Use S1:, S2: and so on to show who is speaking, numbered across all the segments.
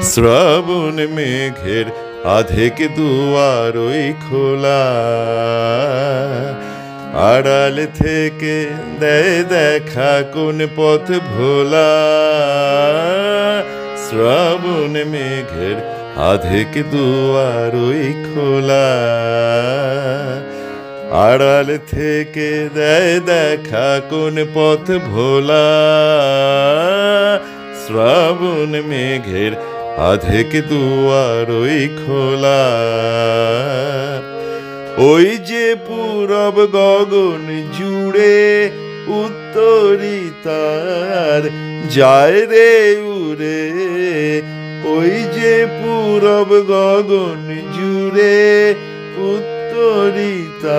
S1: শ্রাবণ মেঘের আধেক দুয়ার ওই খোলা, আড়াল থেকে দেয় দেখা কোন পথ ভোলা। শ্রাবণ মেঘের আধেক দুয়ার ওই খোলা, আড়াল থেকে দেয় দেখা কোন পথ ভোলা। শ্রাবণ মেঘের আধেক দুয়ার ওই খোলা, ওই যে পূরব গগন জুড়ে উত্তরিতার যায় রে উড়ে। ওই যে পূরব গগন জুড়ে উত্তরিতার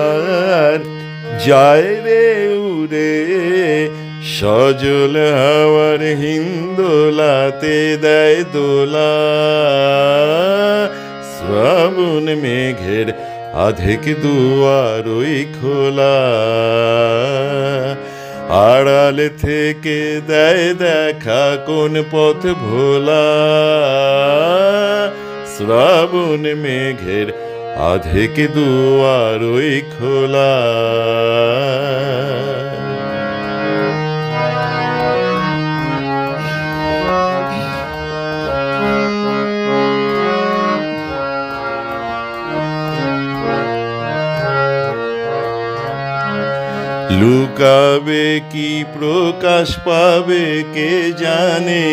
S1: যায় রে উড়ে। সজল হাওয়ার হিন্দোলাতে দেয় দোলা। শ্রাবণ মেঘের আধেক দুয়ার ওই খোলা, আড়াল থেকে দেয় দেখা কোন পথ ভোলা। শ্রাবণ মেঘের আধেক দুয়ার ওই খোলা। লুকাবে কি প্রকাশ পাবে কে জানে,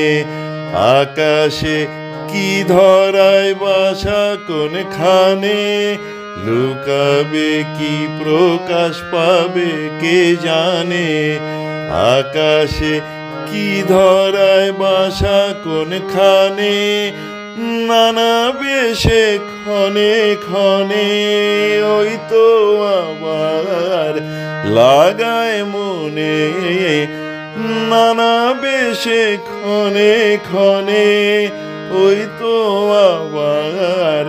S1: আকাশে কি ধরায় বাসা কোনখানে। লুকাবে কি প্রকাশ পাবে কে জানে, আকাশে কি ধরায় বাসা কোনখানে। নানা বেশে ক্ষণে ক্ষণে ওই তো আবার লাগায় মনে। নানা বেশে ক্ষণে ক্ষণে ওই তো আবার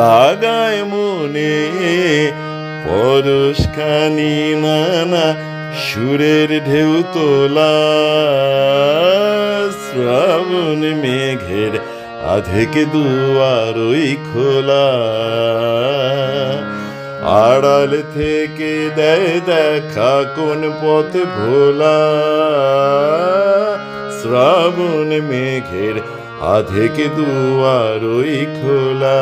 S1: লাগায় মনে। পরশখানি নানা সুরের ঢেউ তোলা। শ্রাবণ মেঘের আধেক দুয়ার ওই খোলা, আড়াল থেকে দেয় দেখা কোন পথ ভোলা। শ্রাবণ মেঘের আধেক দুয়ার ওই খোলা।